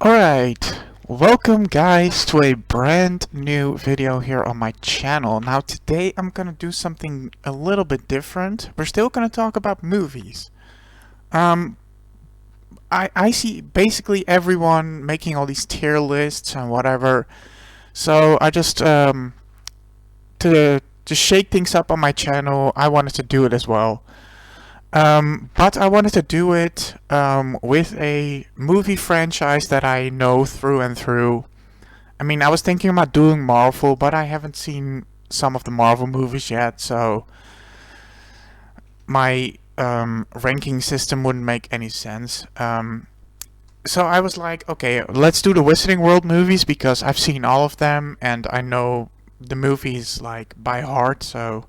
Alright, welcome guys to a brand new video here on my channel. Now today I'm gonna do something a little bit different. We're still gonna talk about movies. I see basically everyone making all these tier lists and whatever. So I just to shake things up on my channel, I wanted to do it as well. But I wanted to do it with a movie franchise that I know through and through. I mean, I was thinking about doing Marvel, but I haven't seen some of the Marvel movies yet, so my ranking system wouldn't make any sense. So I was like, okay, let's do the Wizarding World movies because I've seen all of them and I know the movies like by heart, so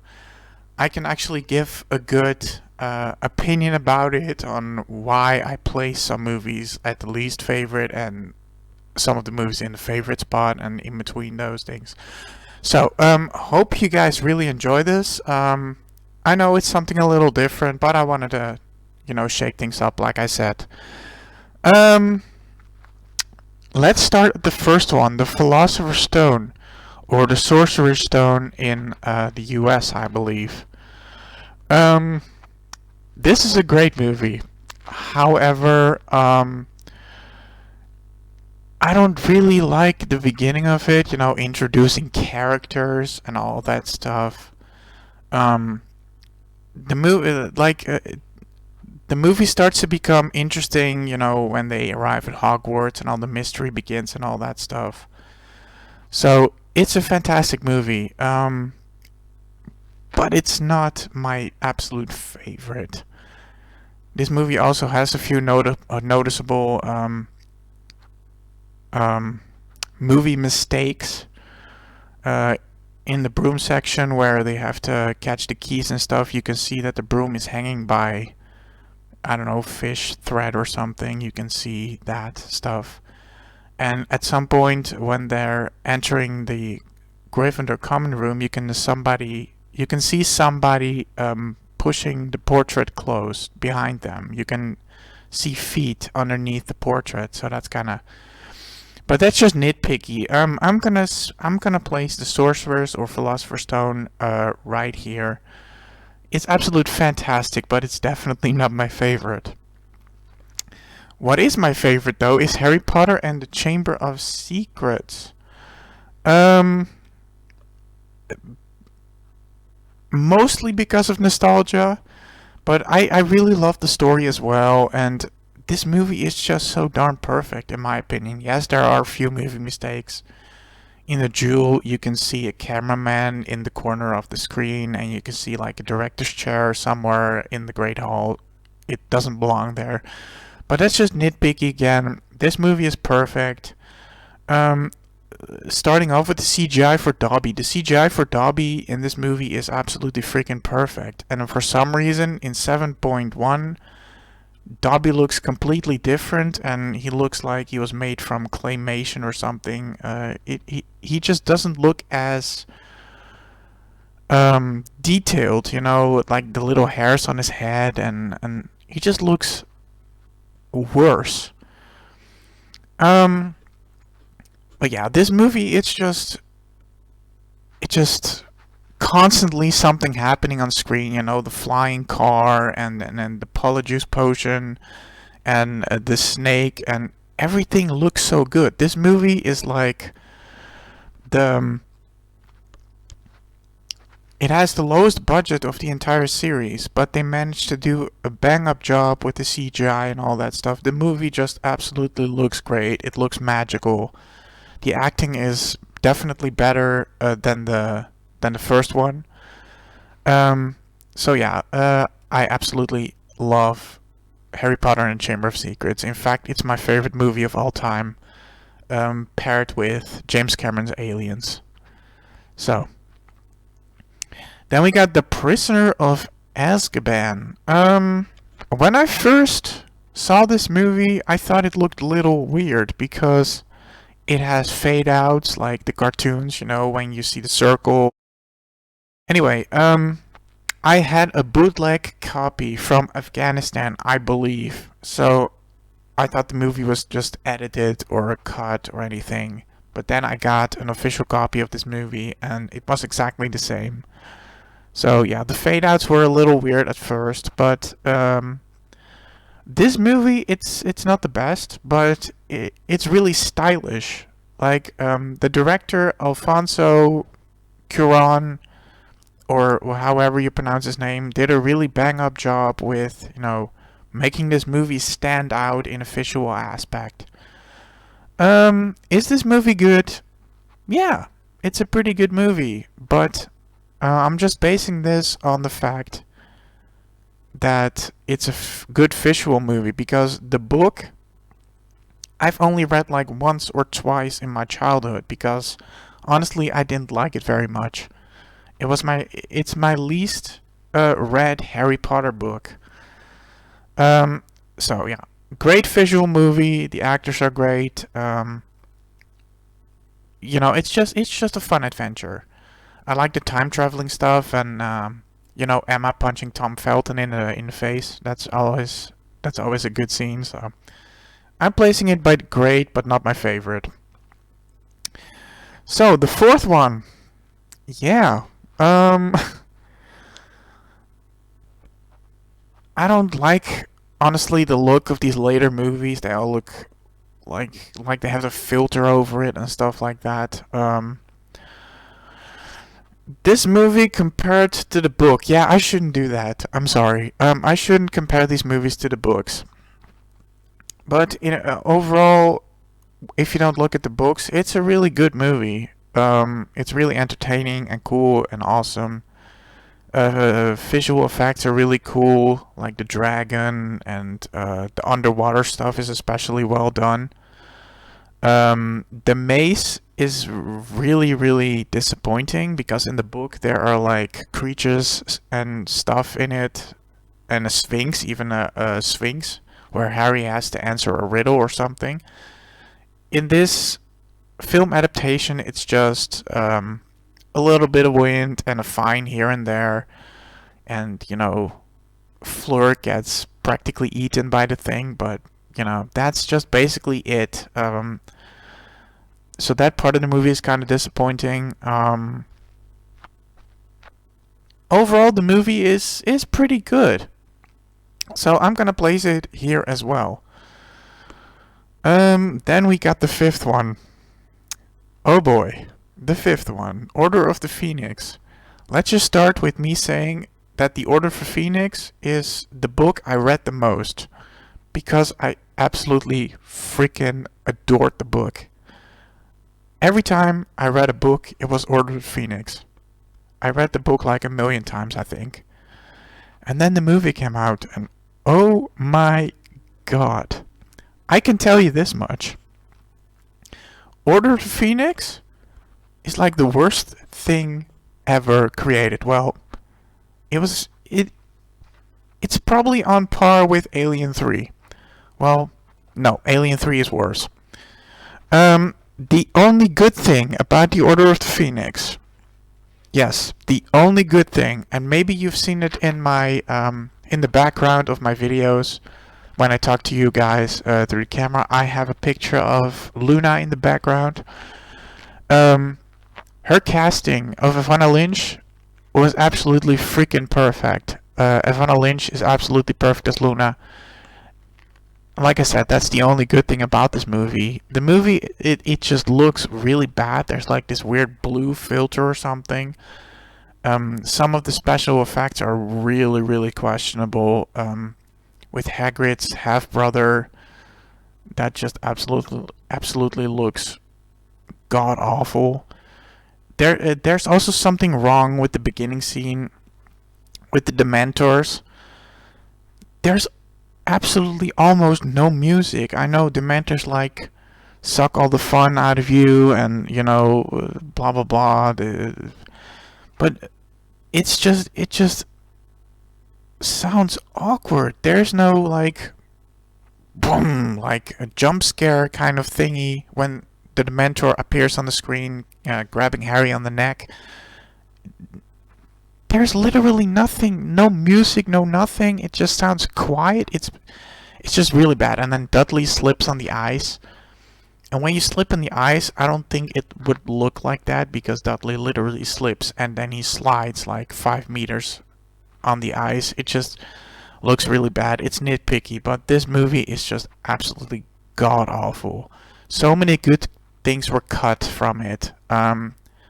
I can actually give a good opinion about it on why I place some movies at the least favorite and some of the movies in the favorite spot and in between those things. So, hope you guys really enjoy this. I know it's something a little different, but I wanted to, shake things up like I said. Let's start with the first one, the Philosopher's Stone, or the Sorcerer's Stone in the US, I believe. This is a great movie. However, I don't really like the beginning of it, introducing characters and all that stuff. The movie starts to become interesting, when they arrive at Hogwarts and all the mystery begins and all that stuff. So, it's a fantastic movie. But it's not my absolute favorite. This movie also has a few noticeable movie mistakes in the broom section where they have to catch the keys and stuff. You can see that the broom is hanging by, I don't know, fish thread or something. You can see that stuff. And at some point when they're entering the Gryffindor common room, you can see somebody pushing the portrait closed behind them. You can see feet underneath the portrait, so that's kind of. But that's just nitpicky. I'm gonna place the Sorcerer's or Philosopher's Stone right here. It's absolute fantastic, but it's definitely not my favorite. What is my favorite though is Harry Potter and the Chamber of Secrets. Mostly because of nostalgia, but I really love the story as well, and this movie is just so darn perfect in my opinion. Yes, there are a few movie mistakes. In the Jewel, you can see a cameraman in the corner of the screen, and you can see like a director's chair somewhere in the Great Hall. It doesn't belong there. But that's just nitpicky again. This movie is perfect. Starting off with the CGI for Dobby. The CGI for Dobby in this movie is absolutely freaking perfect. And for some reason, in 7.1, Dobby looks completely different, and he looks like he was made from claymation or something. He just doesn't look as detailed, like the little hairs on his head, and he just looks worse. But yeah, this movie, it's just constantly something happening on screen, the flying car and the Polyjuice potion and the snake, and everything looks so good. This movie is like it has the lowest budget of the entire series, but they managed to do a bang-up job with the CGI and all that stuff. The movie just absolutely looks great. It looks magical. The acting is definitely better than the first one. So yeah, I absolutely love Harry Potter and the Chamber of Secrets. In fact, it's my favorite movie of all time, paired with James Cameron's Aliens. So, then we got The Prisoner of Azkaban. When I first saw this movie, I thought it looked a little weird because it has fade outs like the cartoons, when you see the circle. Anyway, I had a bootleg copy from Afghanistan, I believe. So I thought the movie was just edited or cut or anything. But then I got an official copy of this movie, and it was exactly the same. So yeah, the fade outs were a little weird at first, but this movie, it's not the best, but it's really stylish. Like the director Alfonso Cuarón, or however you pronounce his name, did a really bang up job with, making this movie stand out in a visual aspect. Is this movie good? Yeah, it's a pretty good movie, but I'm just basing this on the fact that it's a good visual movie, because the book I've only read like once or twice in my childhood, because honestly I didn't like it very much. It's my least read Harry Potter book. So yeah, great visual movie. The actors are great. It's just a fun adventure. I like the time traveling stuff, and Emma punching Tom Felton in the face. That's always a good scene. So I'm placing it by great, but not my favorite. So the fourth one, yeah. I don't like, honestly, the look of these later movies. They all look like they have a filter over it and stuff like that. This movie compared to the book, yeah, I shouldn't do that. I'm sorry. I shouldn't compare these movies to the books. But overall, if you don't look at the books, it's a really good movie. It's really entertaining and cool and awesome. Visual effects are really cool, like the dragon, and the underwater stuff is especially well done. The maze is really, really disappointing, because in the book there are like creatures and stuff in it, and a sphinx, even a sphinx, where Harry has to answer a riddle or something. In this film adaptation, it's just a little bit of wind and a fine here and there, and Fleur gets practically eaten by the thing, but that's just basically it. So that part of the movie is kind of disappointing. Overall, the movie is pretty good, so I'm gonna place it here as well. Then we got the fifth one. Oh boy, the fifth one, Order of the Phoenix. Let's just start with me saying that the Order of the Phoenix is the book I read the most, because I absolutely freaking adored the book. Every time I read a book, it was Order of the Phoenix. I read the book like 1,000,000 times, I think. And then the movie came out, and oh my god. I can tell you this much. Order of the Phoenix is like the worst thing ever created. Well, it's probably on par with Alien 3. Well, no, Alien 3 is worse. The only good thing about the Order of the Phoenix, yes, the only good thing, and maybe you've seen it in my in the background of my videos when I talk to you guys through the camera, I have a picture of Luna in the background. Her casting of Evanna Lynch was absolutely freaking perfect. Evanna Lynch is absolutely perfect as Luna. Like I said, that's the only good thing about this movie. The movie, it just looks really bad. There's like this weird blue filter or something. Some of the special effects are really, really questionable. With Hagrid's half-brother, that just absolutely looks god-awful. There's also something wrong with the beginning scene with the Dementors. There's absolutely almost no music. I know Dementors like suck all the fun out of you and blah blah blah, but it just sounds awkward. There's no like boom, like a jump scare kind of thingy when the Dementor appears on the screen, grabbing Harry on the neck. There's literally nothing, no music, no nothing. It just sounds quiet. It's just really bad. And then Dudley slips on the ice. And when you slip in the ice, I don't think it would look like that because Dudley literally slips and then he slides like 5 meters on the ice. It just looks really bad. It's nitpicky, but this movie is just absolutely god awful. So many good things were cut from it.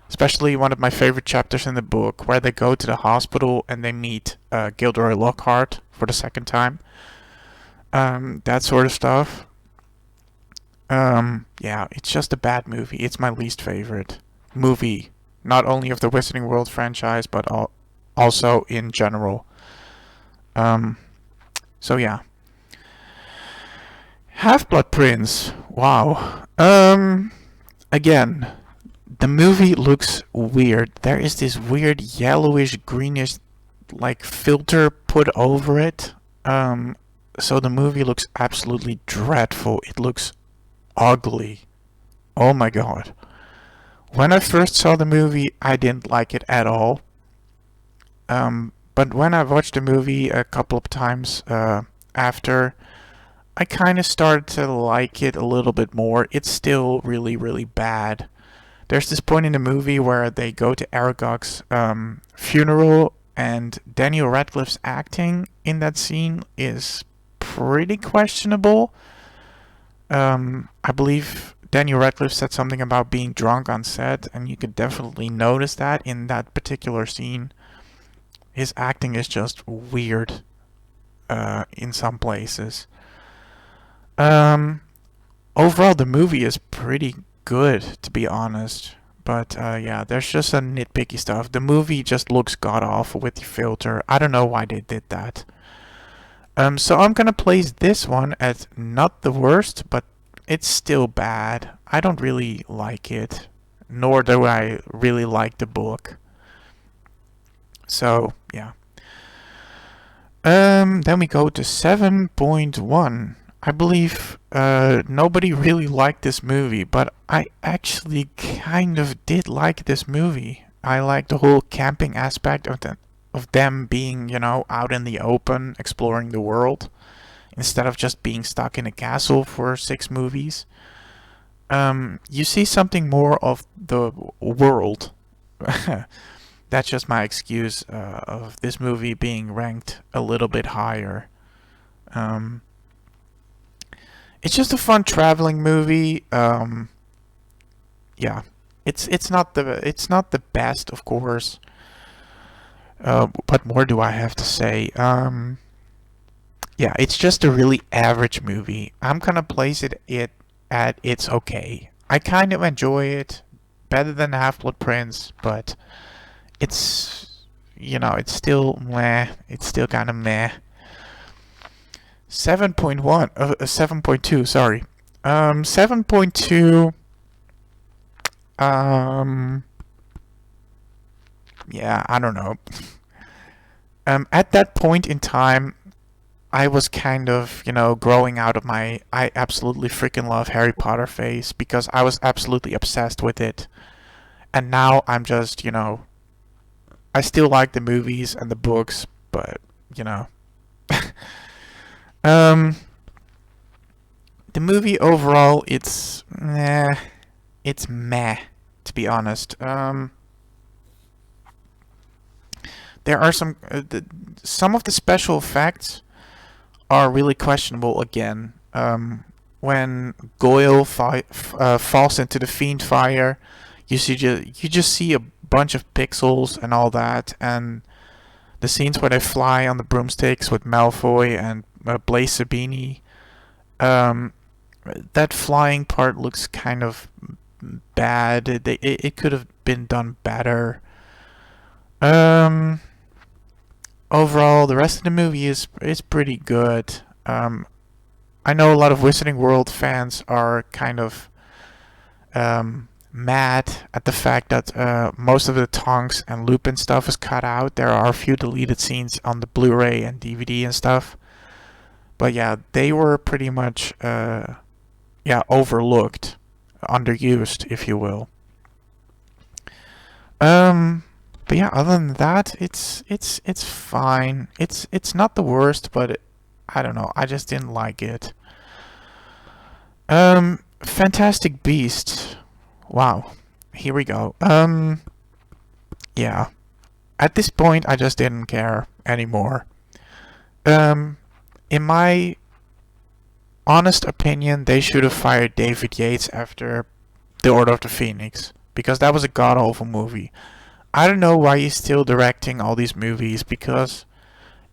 Especially one of my favorite chapters in the book where they go to the hospital and they meet Gilderoy Lockhart for the second time. That sort of stuff. Yeah, it's just a bad movie. It's my least favorite movie, not only of the Wizarding World franchise, but also in general. So yeah. Half-Blood Prince. Wow. Again, the movie looks weird. There is this weird yellowish greenish like filter put over it. So the movie looks absolutely dreadful. It looks ugly. Oh my god. When I first saw the movie, I didn't like it at all. But when I watched the movie a couple of times after, I kind of started to like it a little bit more. It's still really, really bad. There's this point in the movie where they go to Aragog's funeral, and Daniel Radcliffe's acting in that scene is pretty questionable. I believe Daniel Radcliffe said something about being drunk on set, and you could definitely notice that in that particular scene. His acting is just weird in some places. Overall, the movie is pretty good, to be honest. But yeah, there's just some nitpicky stuff. The movie just looks god-awful with the filter. I don't know why they did that. So I'm gonna place this one as not the worst, but it's still bad. I don't really like it, nor do I really like the book. So yeah. Then we go to 7.1. I believe nobody really liked this movie, but I actually kind of did like this movie. I like the whole camping aspect of them being, out in the open, exploring the world, instead of just being stuck in a castle for 6 movies. You see something more of the world. That's just my excuse of this movie being ranked a little bit higher. It's just a fun traveling movie. Yeah, it's not the best, of course. What more do I have to say? Yeah, it's just a really average movie. I'm gonna place it at it's okay. I kind of enjoy it better than Half-Blood Prince, but it's it's still meh. It's still kind of meh. 7.1, 7.2, sorry. 7.2, yeah, I don't know. At that point in time, I was kind of, growing out of my I absolutely freaking love Harry Potter phase because I was absolutely obsessed with it. And now I'm just, I still like the movies and the books, but, the movie overall, it's meh, to be honest. There are some of the special effects are really questionable again. When Goyle falls into the Fiend Fire, you just see a bunch of pixels and all that, and the scenes where they fly on the broomsticks with Malfoy and Blaise Zabini, that flying part looks kind of bad. It could have been done better. Overall, the rest of the movie is pretty good. I know a lot of Wizarding World fans are kind of mad at the fact that most of the Tonks and Lupin stuff is cut out. There are a few deleted scenes on the Blu-ray and DVD and stuff. But yeah, they were pretty much overlooked, underused, if you will. But yeah, other than that, it's fine. It's not the worst, but I don't know. I just didn't like it. Fantastic Beasts. Wow. Here we go. Yeah. At this point, I just didn't care anymore. Um, in my honest opinion, they should have fired David Yates after The Order of the Phoenix, because that was a god-awful movie. I don't know why he's still directing all these movies, because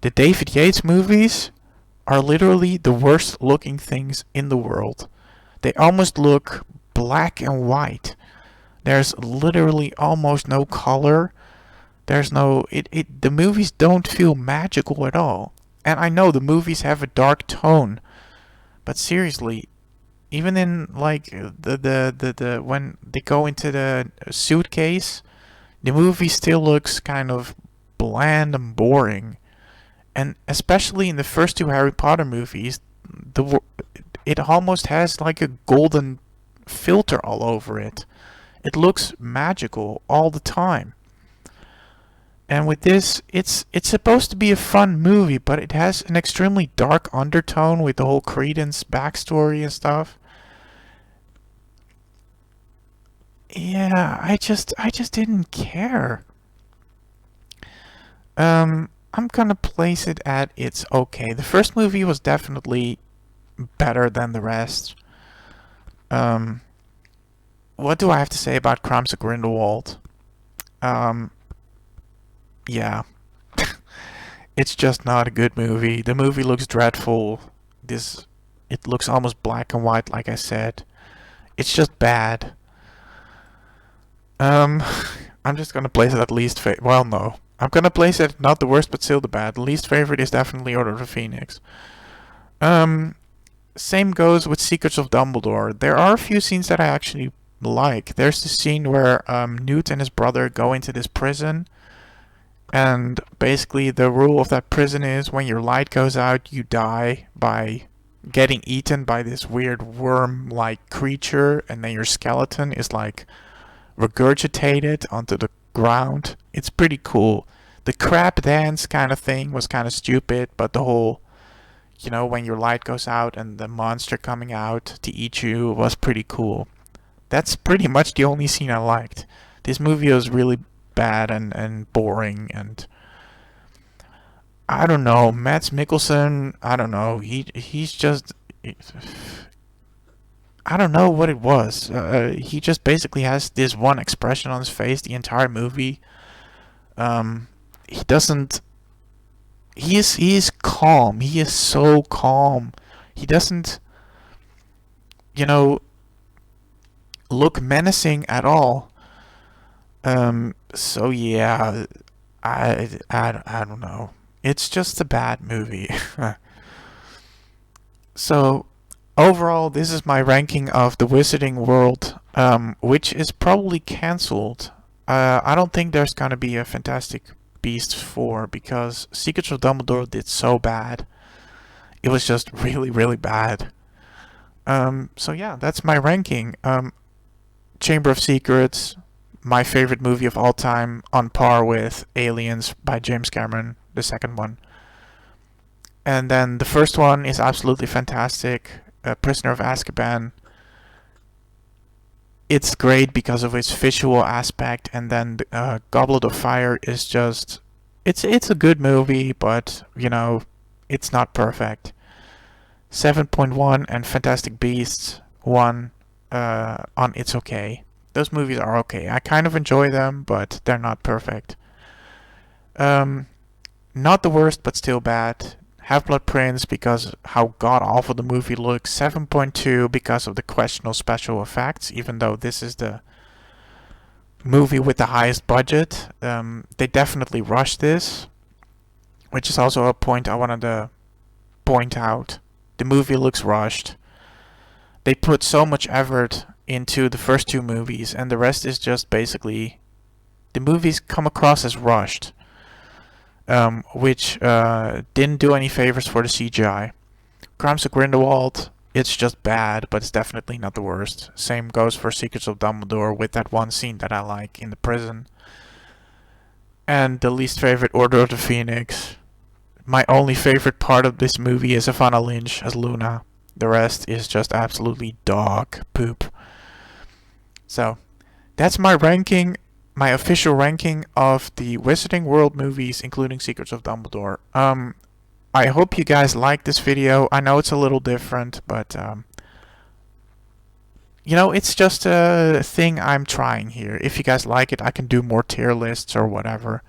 the David Yates movies are literally the worst looking things in the world. They almost look black and white. There's literally almost no color. There's no the movies don't feel magical at all. And I know the movies have a dark tone, but seriously, even in like the when they go into the suitcase, the movie still looks kind of bland and boring. And especially in the first two Harry Potter movies, it almost has like a golden filter all over it. It looks magical all the time. And with this, it's supposed to be a fun movie, but it has an extremely dark undertone with the whole Credence backstory and stuff. Yeah, I just didn't care. I'm gonna place it at it's okay. The first movie was definitely better than the rest. Um, what do I have to say about Crimes of Grindelwald? Um, yeah, it's just not a good movie. The movie looks dreadful. It looks almost black and white, like I said. It's just bad. Um, I'm just gonna place it at least well, no. I'm gonna place it not the worst, but still the bad. The least favorite is definitely Order of the Phoenix. Um, Same goes with Secrets of Dumbledore. There are a few scenes that I actually like. There's the scene where Newt and his brother go into this prison, and basically the rule of that prison is when your light goes out, you die by getting eaten by this weird worm-like creature, and then your skeleton is like regurgitated onto the ground. It's pretty cool. The crab dance kind of thing was kind of stupid, but the whole, when your light goes out and the monster coming out to eat you was pretty cool. That's pretty much the only scene I liked. This movie was really bad and boring, and I don't know, Mads Mikkelsen, I don't know, he's just, I don't know what it was. He just basically has this one expression on his face the entire movie. He doesn't. He is calm. He is so calm. He doesn't, you know, look menacing at all. So yeah, I don't know. It's just a bad movie. So overall, this is my ranking of The Wizarding World, which is probably cancelled. I don't think there's gonna be a Fantastic Beasts 4 because Secrets of Dumbledore did so bad. It was just really, really bad. So yeah, that's my ranking. Chamber of Secrets, my favorite movie of all time, on par with Aliens by James Cameron, the second one. And then the first one is absolutely fantastic. Prisoner of Azkaban. It's great because of its visual aspect, and then Goblet of Fire is just it's a good movie, but it's not perfect. 7.1 and Fantastic Beasts 1 on It's Okay. Those movies are okay. I kind of enjoy them, but they're not perfect. Not the worst, but still bad. Half-Blood Prince because how god-awful the movie looks. 7.2 because of the questionable special effects, even though this is the movie with the highest budget. They definitely rushed this, which is also a point I wanted to point out. The movie looks rushed. They put so much effort into the first two movies, and the rest is just basically... The movies come across as rushed. Which didn't do any favors for the CGI. Crimes of Grindelwald, it's just bad, but it's definitely not the worst. Same goes for Secrets of Dumbledore with that one scene that I like in the prison. And the least favorite, Order of the Phoenix. My only favorite part of this movie is Evanna Lynch as Luna. The rest is just absolutely dog poop. So, that's my ranking, my official ranking of the Wizarding World movies, including Secrets of Dumbledore. I hope you guys like this video. I know it's a little different, but you know, it's just a thing I'm trying here. If you guys like it, I can do more tier lists or whatever.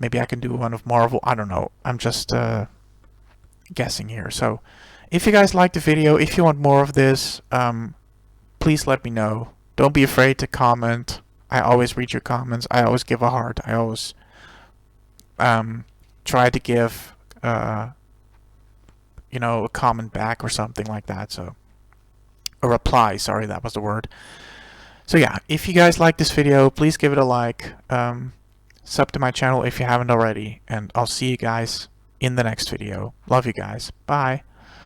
Maybe I can do one of Marvel. I don't know. I'm just guessing here. So, if you guys like the video, if you want more of this, please let me know. Don't be afraid to comment. I always read your comments. I always give a heart. I always try to give you know, a comment back or something like that. So, a reply, sorry, that was the word. So yeah, if you guys like this video, please give it a like. Sub to my channel if you haven't already, and I'll see you guys in the next video. Love you guys. Bye.